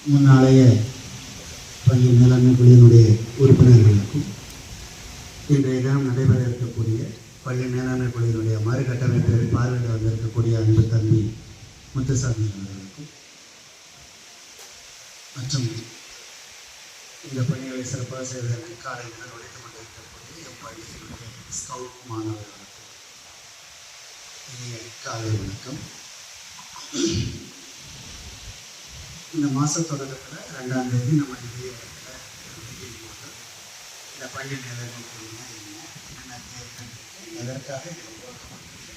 முன்னாளைய பள்ளி மேலாண்மை குழுவினுடைய உறுப்பினர்களுக்கும் இன்றைய தினம் நடைபெற இருக்கக்கூடிய பள்ளி மேலாண்மை குழுவினுடைய மறுகட்டமைப்பை பார்வையிட வந்திருக்கக்கூடிய அன்பு தம்பி முத்துசாமி அவர்களுக்கும் மற்றும் இந்த பணிகளை சிறப்பாக செய்வதற்கு காலை முதல் உழைத்துக் கொண்டிருக்கக்கூடிய எப்பள்ளியினுடைய ஸ்கவுட் மாணவர்களுக்கும் இனிய காலை வணக்கம். இந்த மாத தொடக்கத்தில் 2ஆம் தேதி நம்ம இதே இடத்துல இந்த பள்ளி மேலாண்மை குழுவினா என்னென்ன தேர்தல் எதற்காக இது உருவாக்கப்பட்டது,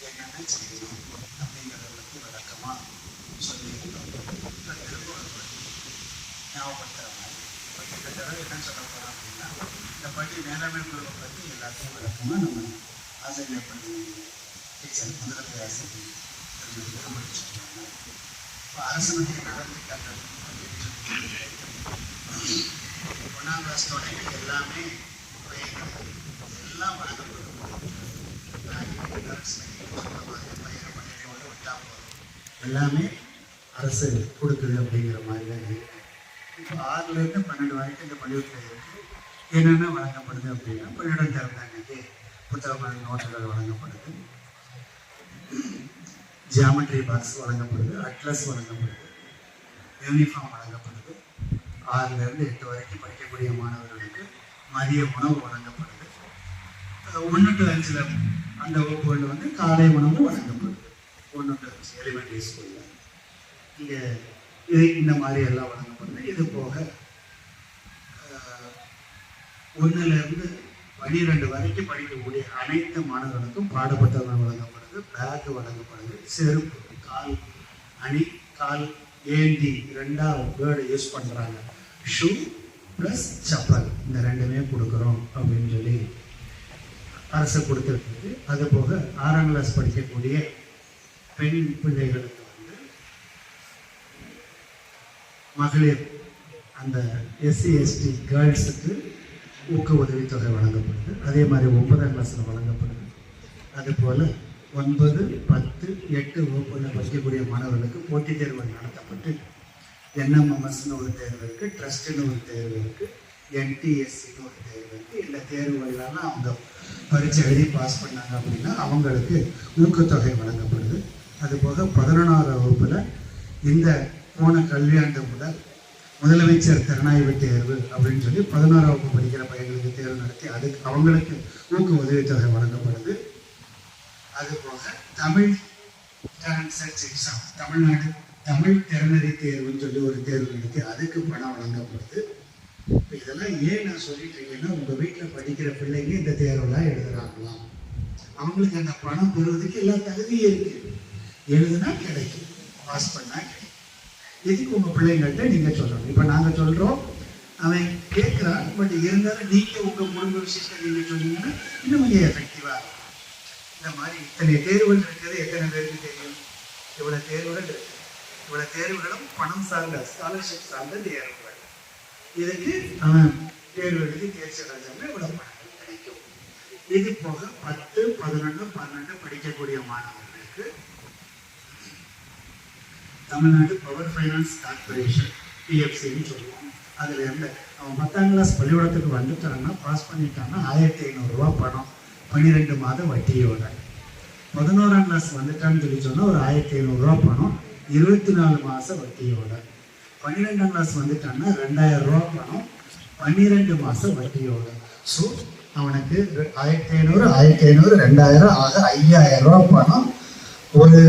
என்னென்ன செய்யணும் அப்படிங்கிறத பற்றி விளக்கமாக சொல்லியிருக்கோம். ஞாபகப்படுத்துகிற மாதிரி கிட்டத்தட்ட என்ன சொல்ல போகிறோம் அப்படின்னா, இந்த பள்ளி மேலாண்மை குழுவை பற்றி எல்லாத்தையும் விளக்கமாக நம்ம ஆசிரியர் பள்ளி டீச்சர் முதல்வர் ஆசிரியர் சொல்லுவாங்க. அரசனுடைய நலத்திட்டங்கள் 1ஆம் கிளாஸ் தொடங்கி எல்லாமே எல்லாம் வழங்கப்படும். எல்லாமே அரசு கொடுக்குது அப்படிங்கிற மாதிரி தான் இருக்கு. இப்போ 6லேருந்து 12 வரைக்கும் இந்த பள்ளிக்கூடத்தில் இருக்கு. என்னென்ன வழங்கப்படுது அப்படின்னா, பள்ளியிடம் திறந்த அன்னைக்கு புத்தகங்கள் நோட்டுகள் வழங்கப்படுது, ஜியாமெட்ரி பாக்ஸ் வழங்கப்படுது, அட்லஸ் வழங்கப்படுது, யூனிஃபார்ம் வழங்கப்படுது. 6லேருந்து 8 வரைக்கும் படிக்கக்கூடிய மாணவர்களுக்கு மதிய உணவு வழங்கப்படுது. 1 to 5 அந்த வகுப்புகளில் வந்து காலை உணவு வழங்கப்படுது. 1 to 5 எலிமெண்ட்ரி ஸ்கூலில் இங்கே இந்த மாதிரி எல்லாம் வழங்கப்படுது. இது போக 1லேருந்து 12 வரைக்கும் படிக்கக்கூடிய அனைத்து மாணவர்களுக்கும் பாடப்புத்தகம் வழங்கப்படுது, பேக் வழங்கப்படுது, செருப்பு, கால் அணி, கால் ஏந்தி 2ஆவது வேர்டு யூஸ் பண்ணுறாங்க, ஷூ ப்ளஸ் செப்பல், இந்த 2மே கொடுக்குறோம் அப்படின்னு சொல்லி அரசு கொடுத்துருக்கு. அது போக 6ஆம் கிளாஸ் படிக்கக்கூடிய பெண் பிள்ளைகளுக்கு வந்து மகளிர் அந்த SC ST கேர்ள்ஸுக்கு ஊக்க உதவித்தொகை வழங்கப்படுது. அதே மாதிரி 9ஆம் கிளாஸில் வழங்கப்படுது. அதுபோல் 9, 10, 8 வகுப்புகளில் படிக்கக்கூடிய மாணவர்களுக்கு போட்டித் தேர்வு நடத்தப்பட்டு NMMSன்னு ஒரு தேர்வு இருக்குது, ட்ரஸ்ட்டுன்னு ஒரு தேர்வு இருக்குது, NTSCன்னு ஒரு தேர்வு இருக்குது. இந்த தேர்வுகள்லாம் அவங்க பரீட்சை எழுதி பாஸ் பண்ணாங்க அப்படின்னா அவங்களுக்கு ஊக்கத்தொகை வழங்கப்படுது. அதுபோக 11ஆம் வகுப்பில் இந்த போன கல்வியாண்டு முதல் முதலமைச்சர் திறனாய்வு தேர்வு அப்படின்னு சொல்லி 11ஆம் வகுப்பு படிக்கிற பையன்களுக்கு தேர்வு நடத்தி அதுக்கு அவங்களுக்கு ஊக்க உதவித்தொகை வழங்கப்படுது. அதுபோக தமிழ் டிரான்சர்ச் எக்ஸாம், தமிழ்நாடு தமிழ் திறனறி தேர்வுன்னு சொல்லி ஒரு தேர்வு நடத்தி அதுக்கு பணம் வழங்கப்படுது. இப்போ இதெல்லாம் ஏன் நான் சொல்லிட்டு இருக்கேன்னா, உங்கள் வீட்டில் படிக்கிற பிள்ளைங்க இந்த தேர்வெல்லாம் எழுதுறாங்களாம், அவங்களுக்கு அந்த பணம் பெறுவதுக்கு எல்லா தகுதியும் இருக்குது. எழுதுனா கிடைக்கும், பாஸ் பண்ணால் கிடைக்கும். இதுக்கு உங்கள் பிள்ளைங்கள்ட்ட நீங்கள் சொல்லணும். இப்போ நாங்கள் சொல்கிறோம், அவன் கேட்குறான், பட் இருந்தாலும் நீங்கள் உங்கள் குடும்ப விஷயத்தை நீங்கள் சொன்னீங்கன்னா இன்னும் கொஞ்சம் எஃபெக்டிவாக இருக்கும். இந்த மாதிரி இத்தனை தேர்வுகள் இருக்கிறது எத்தனை பேருக்கு தெரியும்? இவ்வளோ தேர்வுகள் இருக்குது. இவ்வளோ தேர்வுகளும் பணம் சார்ந்த ஸ்காலர்ஷிப் சார்ந்த தேர்வுகள். இதுக்கு அவன் தேர்வு எழுதி தேர்ச்சி அடைஞ்சவங்க இவ்வளோ பணங்கள் கிடைக்கும். இது போக 10, 11, 12 படிக்கக்கூடிய மாணவர்களுக்கு தமிழ்நாடு பவர் ஃபைனான்ஸ் கார்பரேஷன் PFCன்னு சொல்லுவோம். அதில் இருந்து அவன் 10ஆம் கிளாஸ் பள்ளிக்கூடத்துக்கு வந்துட்டான்னா, பாஸ் பண்ணிட்டான்னா 1500 ரூபா பணம் 12 மாத வட்டியோட. 11ஆம் கிளாஸ் வந்துட்டான்னு சொல்லி சொன்னால் ஒரு 1500 ரூபா பணம் 24 மாத வட்டியோட. 12ஆம் கிளாஸ் வந்துட்டான்னா 2000 ரூபா பணம் 12 மாத வட்டியோட. ஸோ அவனுக்கு 1500, 2000 ஆக 5000 ரூபா பணம் ஒரு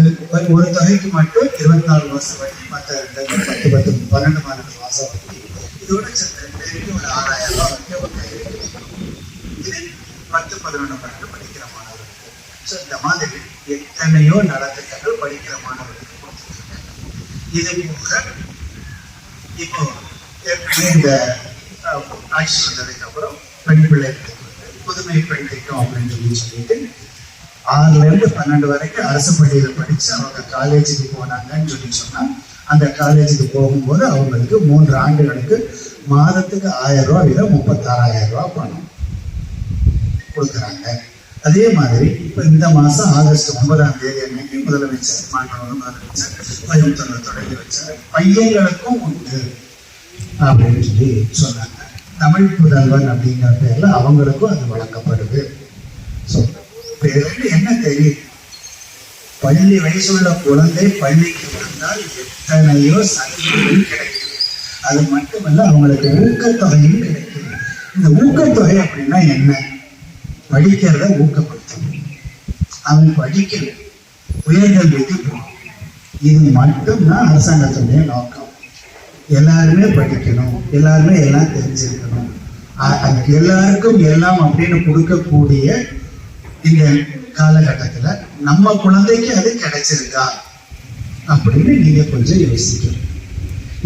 தொகைக்கு மட்டும் 24 மாதம் வட்டி, மற்ற 10, 12 மாதம் வட்டி. இதோட 2 பேருக்கு ஒரு 6000 ரூபா வட்டி ஒரு கையில். இது 10, 11, 12 படிக்கிற மாணவர்களுக்கு. ஸோ இந்த மாதிரி எத்தனையோ நலத்திட்டங்கள் படிக்கிற மாணவர்களுக்கு. இது போக இப்போ இந்த ஆட்சி வந்ததுக்கு அப்புறம் பெண் பிள்ளைகளுக்கு புதுமை பெண் திட்டம் அப்படின்னு சொல்லிட்டு 6லேருந்து 12 வரைக்கும் அரசு பள்ளியில் படித்து அவங்க காலேஜுக்கு போனாங்கன்னு சொல்லி சொன்னால், அந்த காலேஜுக்கு போகும்போது அவங்களுக்கு 3 ஆண்டுகளுக்கு மாதத்துக்கு 1000 ரூபா வீதம் 36,000 ரூபா பணம் கொடுக்குறாங்க. அதே மாதிரி இப்ப இந்த மாசம் ஆகஸ்ட் 9ஆம் தேதி அன்னைக்கு முதலமைச்சர் மாண்புமிகு முதலமைச்சர் கோயம்புத்தூர்ல தொடங்கி வச்சார். பையன்களுக்கும் உண்டு அப்படின்னு சொல்லி சொன்னாங்க. தமிழ் புதல்வன் அப்படிங்கிற பேர்ல அவங்களுக்கும் அது வழங்கப்படுது. என்ன தெரியும், பள்ளி வயசுள்ள குழந்தை பள்ளிக்கு வந்தால் எத்தனையோ சலுகைகள் கிடைக்குது. அது மட்டுமல்ல, அவங்களுக்கு ஊக்கத்தொகையும் கிடைக்குது. இந்த ஊக்கத்தொகை அப்படின்னா என்ன? படிக்கிறத ஊக்கப்படுத்தணும், அவன் படிக்கணும், உயர்கல்விக்கு போகணும். இது மட்டும்தான் அரசாங்கத்துடைய நோக்கம். எல்லாருமே படிக்கணும், எல்லாருமே எல்லாம் தெரிஞ்சிருக்கணும். அதுக்கு எல்லாருக்கும் எல்லாம் அப்படின்னு கொடுக்கக்கூடிய இந்த காலகட்டத்துல நம்ம குழந்தைக்கு அது கிடைச்சிருக்கா அப்படின்னு நீங்க கொஞ்சம் யோசிக்கணும்.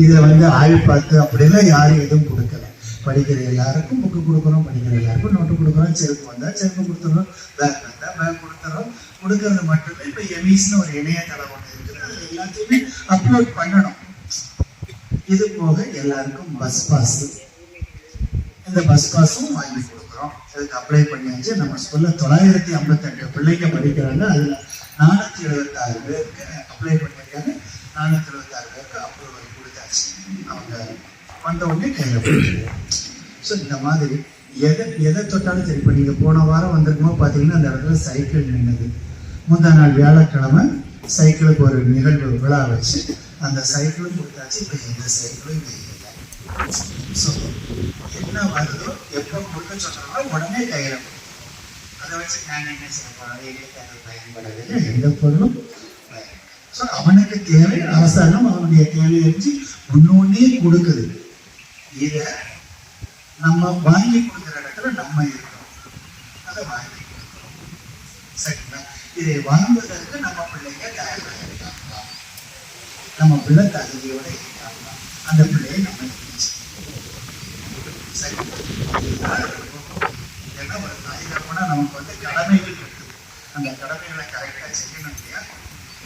இதுல ஆள் பார்த்து அப்படிலாம் யாரும் எதுவும் கொடுக்கல. படிக்கிற எல்லாருக்கும் புக்கு கொடுக்குறோம், படிக்கிற எல்லாருக்கும் நோட்டு கொடுக்குறோம், செருப்பு வந்தா செருப்பு கொடுத்துறோம், பேக் வந்தா பேக் கொடுத்துறோம். கொடுக்கறது மட்டுமே இப்ப எமிஸ்னு ஒரு இணையதளம் ஒன்று இருக்குது, அது எல்லாத்தையுமே அப்லோட் பண்ணணும். இது போக எல்லாருக்கும் பஸ் பாஸ், இந்த பஸ் பாஸும் வாங்கி கொடுக்குறோம். அதுக்கு அப்ளை பண்ணியாச்சு. நம்ம ஸ்கூல்ல 958 பிள்ளைங்க படிக்கிறாங்க. அதுல 476 பேருக்கு அப்ளை பண்ணியிருக்காங்க. 476 பேருக்கு அப்ரூவல் கொடுத்தாச்சு. அவங்க வந்த உடனே கையில போட்டுருவோம். ஸோ இந்த மாதிரி எதை தொட்டாலும் சரி. இப்போ நீங்க போன வாரம் வந்திருக்குமோ பார்த்தீங்கன்னா அந்த இடத்துல சைக்கிள் நின்றுது. முந்தா நாள் வியாழக்கிழமை சைக்கிளுக்கு ஒரு நிகழ்வு விழா வச்சு அந்த சைக்கிளும் கொடுத்தாச்சு. இப்போ எந்த சைக்கிளும் இங்கே இல்லை. ஸோ என்ன வருதோ எப்போ கொடுக்க சொன்னாலும் உடனே கையில அதை வச்சு நான் என்ன செய்ய பயன்படவில்லை, எந்த பொருளும். ஸோ அவனுக்கு தேவை, அரசாங்கம் அவனுடைய தேவையை வச்சு முன்னோன்னே கொடுக்குது. இதை நம்ம வாங்கி கொடுக்குற இடத்துல நம்ம இருக்கோம், அதை வாங்கி கொடுக்குறோம். சரிங்களா? இதை வாங்குவதற்கு நம்ம பிள்ளைங்க தயாராக இருக்காங்களா, நம்ம பிள்ளை தகுதியோட இருக்காங்களா, அந்த பிள்ளையை நம்ம ஏன்னா ஒரு தாயில கூட நமக்கு கடமைகள் இருக்குது. அந்த கடமைகளை கரெக்டா செய்யணும் இல்லையா?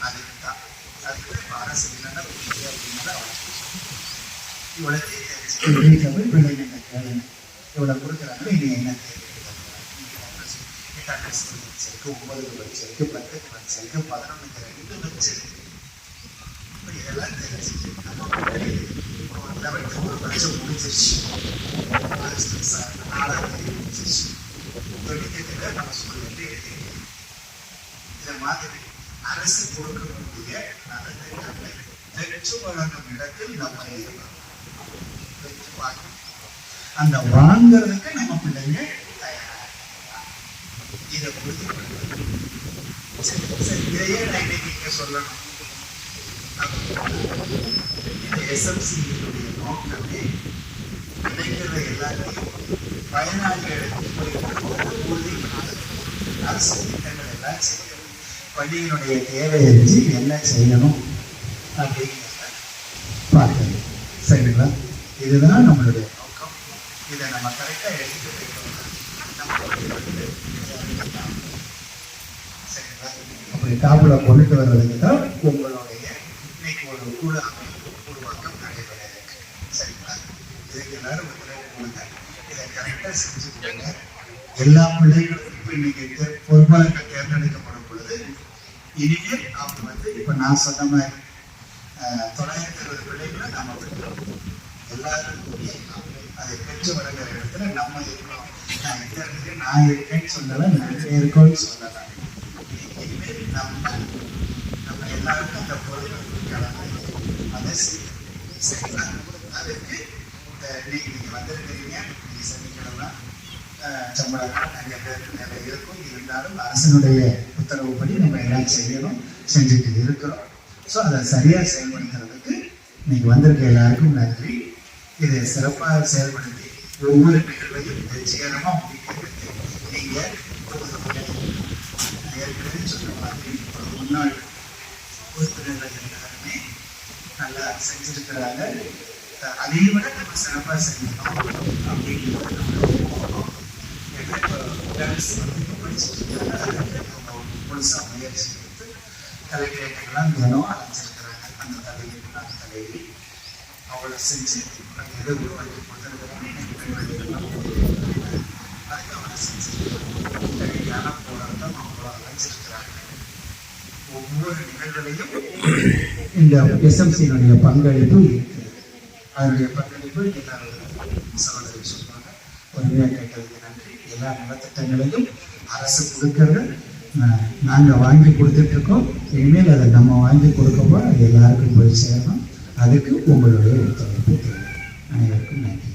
அதுக்கு தான் அரசு இல்லைன்னா அப்படின்னா இவ்வளவு பிள்ளைங்க கேளுங்க, இவ்வளவு கொடுக்குறாங்க, இனி என்ன வச்சிருக்கு, 9க்கு வச்சிருக்கு, 10க்கு வச்சிருக்கு, 11க்கு 2 வச்சிருக்கு. இதெல்லாம் தெரிஞ்சு நம்ம 11th ஒரு வருஷம் முடிஞ்சிருச்சு, 4ஆம் தேதி முடிஞ்சிருச்சு. தொழிற்கத்துல நம்ம ஸ்கூல்ல எழுதியிருக்கோம். இதை மாதிரி அரசு கொடுக்கக்கூடிய நலத்திட்டங்களை பெற்று வழங்கும் இடத்தில் நம்ம இருக்கணும். அந்த வாங்கிறதுக்கு நம்ம பிள்ளைங்க தயாராக இதை உறுதிப்படுத்தணும். இதையே நான் இன்னைக்கு இங்க சொல்லணும். இந்த எஸ்எம்சியினுடைய நோக்கமே கிடைக்கிற எல்லாத்தையும் பயனாளிகளுக்கு அரசு திட்டங்கள் எல்லாம் செய்யணும். பள்ளியினுடைய தேவை அறிஞ்சு என்ன செய்யணும் அப்படிங்கிறத பார்க்கணும். சரிங்களா? இதுதான் நம்மளுடைய நோக்கம். இதை நம்ம கரெக்டா எடுத்துட்டு போயிட்டோம்னா சரிங்களா? அப்படி டாப்ல கொண்டுட்டு வர்றதுக்கு தான் உங்களுடைய இன்னைக்கு ஒரு குழு அமைப்பு உருவாக்கம் நடைபெற இருக்கு. சரிங்களா? இதுக்கு எல்லாரும் ஒத்துழைப்பு கொடுங்க. இதை கரெக்டா செஞ்சு கொடுங்க. எல்லா பிள்ளைகளுக்கும் இப்ப இன்னைக்கு பொறுப்பாளர்கள் தேர்ந்தெடுக்கப்படும் பொழுது இனிமேல் அவங்க இப்ப நான் சொன்ன மாதிரி 920 பிள்ளைகளை நம்ம பெற்றோம். எல்லாருக்கும் அதை பெற்று வழங்குற இடத்துல நம்ம இருக்கணும். நான் இந்த இடத்துல நான் இருக்கேன்னு சொல்லலை, நாங்கள் இருக்கோன்னு சொல்லலை. இனிமேல் நம்ம எல்லாருக்கும் அந்த பொருட்களுக்கு கடமை அதை சரிங்களா? அதுக்கு நீங்க வந்திருக்கிறீங்க, நீங்க சனிக்கிழமை சம்பளம் நிறைய பேருக்கு நிறைய இருக்கும். இருந்தாலும் அரசனுடைய உத்தரவுப்படி நம்ம எல்லாம் செய்யணும், செஞ்சுட்டு இருக்கிறோம். ஸோ அதை சரியா செயல்படுத்துறதுக்கு இன்னைக்கு வந்திருக்க எல்லாருக்கும் நன்றி. இதை சிறப்பாக செயல்படுத்தி ஒவ்வொரு நிகழ்வையும் வெற்றிகரமா முடிக்கிறதுக்கு நீங்க ஏற்கனவே சொன்ன மாதிரி ஒரு முன்னாள் உறுப்பினர்கள் எல்லாருமே நல்லா செஞ்சிருக்கிறாங்க. அதை விட நம்ம சிறப்பாக செய்யணும் அப்படிங்கிறது முழுசா முயற்சி எடுத்து தலைவியெல்லாம் தினம் அழைச்சிருக்கிறாங்க. அந்த தலைவி அவளை செஞ்சு எதை உருவாக்கி கொடுத்துருக்கிறாங்க. அதுக்கான செஞ்சிருக்காங்க. கடுமையான போராட்டம் அவங்கள அழைச்சிருக்கிறாங்க. ஒவ்வொரு நிகழ்வுலையும் இந்த எஸ்எம்சியினுடைய பங்களிப்பு இருக்குது. அதனுடைய பங்களிப்பு எல்லாரும் சகோதரி சொல்லுவாங்க. பொறுமையாக கேட்டதுக்கு நன்றி. எல்லா நலத்திட்டங்களையும் அரசு கொடுக்கறது நாங்கள் வாங்கி கொடுத்துட்ருக்கோம். இனிமேல் அதை நம்ம வாங்கி கொடுக்கப்போ அது எல்லாருக்கும் போய் சேரணும். அதுக்கு உங்களுடைய ஒத்துழைப்பு தேவை. அனைவருக்கும் நன்றி.